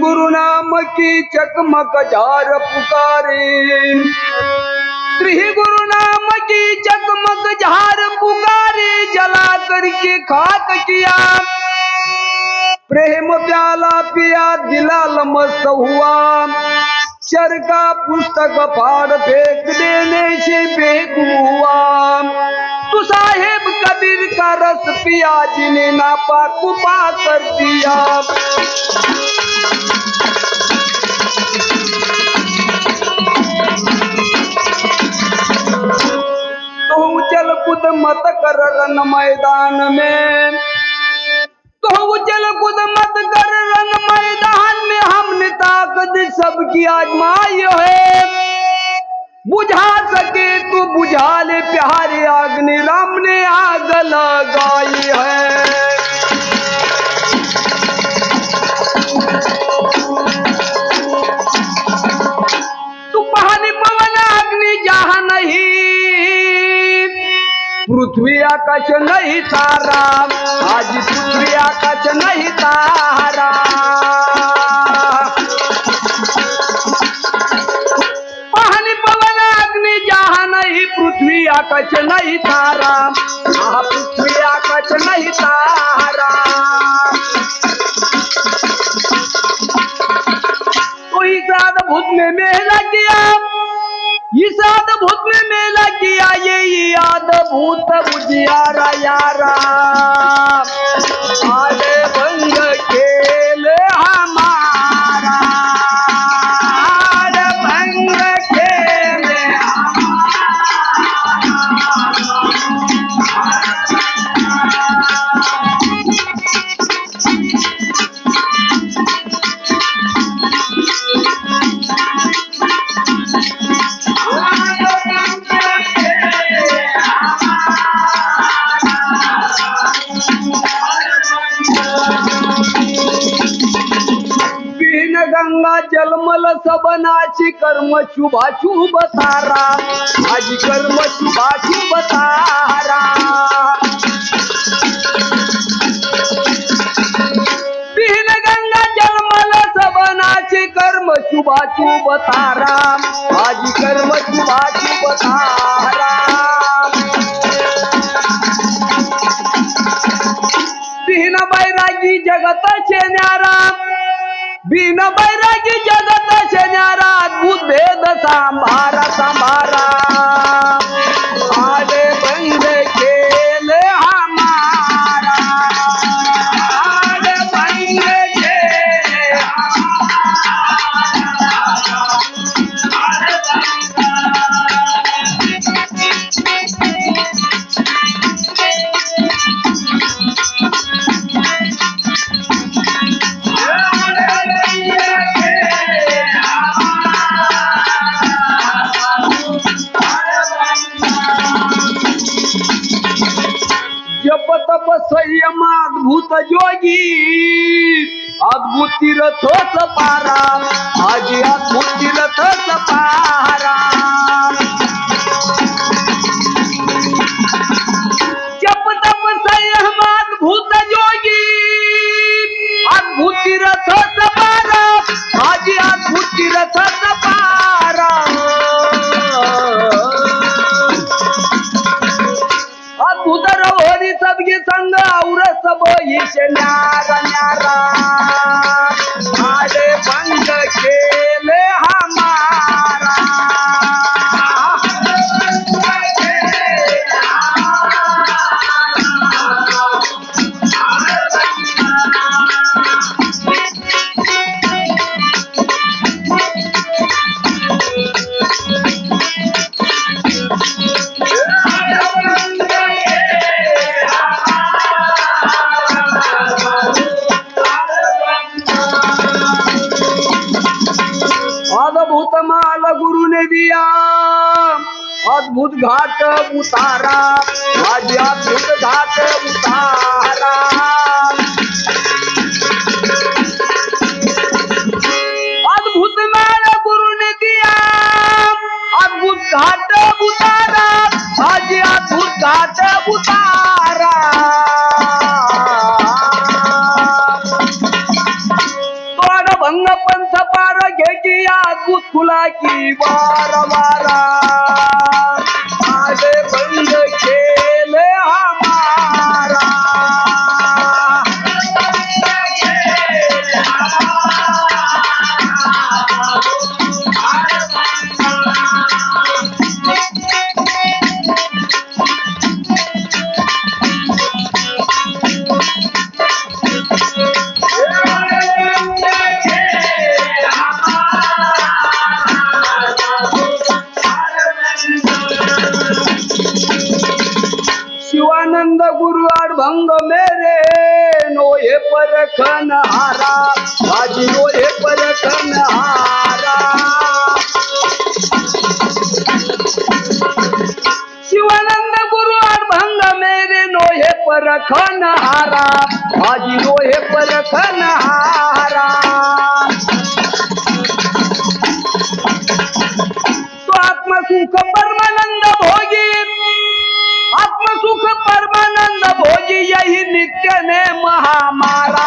गुरु नाम की चकमक जार पुकारे, श्री गुरु नाम की चकमक जार पुकारे, जला करके खाक किया प्रेम प्याला पिया दिला लमस्त हुआ, चरका पुस्तक फाड़ फेंक देने से बेकूफ हुआ, तू साहेब कबीर का रस पिया जिन्हें नापा कुपा कर दिया। तो उछल कूद मत कर रन मैदान में, तो उछल कूद मत कर रन मैदान में, हमने ताकत सबकी आजमाई है, बुझा सके तू बुझा ले प्यारे आग ने राम ने आग लगाई है। तू पानी पवन अग्नि जहाँ नहीं, पृथ्वी आकाश नहीं तारा, आज पृथ्वी आकाश नहीं तारा, पानी पवन अग्नि जहाँ नहीं, पृथ्वी आकाश नहीं तारा, पृथ्वी आकाश नहीं तारा। तो इस अद्भुत में मेला किया, इस अद्भुत में मेला किया, ये अद्भुत बुझियारा यारा, आले बंग खेल हमारा, आले बंग खेल गंगा जलमल सबनाची कर्म शुभाशुभ तारा, आज कर्म शुभाशुभ तारा, बिन गंगा जलमल सबनाची कर्म शुभाशुभ तारा, आज कर्म शुभाशुभ तारा, बिन बैरागी जगत से न्यारा, बिन बैरागी जगत से न्यारा, अद्भुत भेद संभारा संभारा, आले बंग खेल हमारा, आले बंग खेल जप तप संयम अद्भुत जोगी, अद्भुत तीर्थ पारा, आज अद्भुत तीर्थ पारा, जप तप संयम अद्भुत जोगी, अद्भुत तीर्थ पारा, आज अद्भुत तीर्थ पारा, अद्भुत रहोरी सबके संग और सब ईश न्यारा न्यारा, आले बंग खेल हमारा, अद्भुत माल गुरु ने दिया, अद्भुत घाट उतारा, आज अद्भुत घाट उतारा, अद्भुत माल गुरु ने दिया, अद्भुत घाट उतारा, आज अद्भुत घाट उतारा, तोड़ भंग वार वारा आगे बंद खेल हमारा शिवानंद गुरु अड़भंग मेरे नोहे परखन हारा बाजी नोहे परखन हारा शिवानंद गुरु अड़भंग मेरे नोहे परखन हारा बाजी नोहे परखन हारा तो आत्मसुख परमानंद भोगी आत्मसुख परमानंद भोजी यही नित्य ने हमारा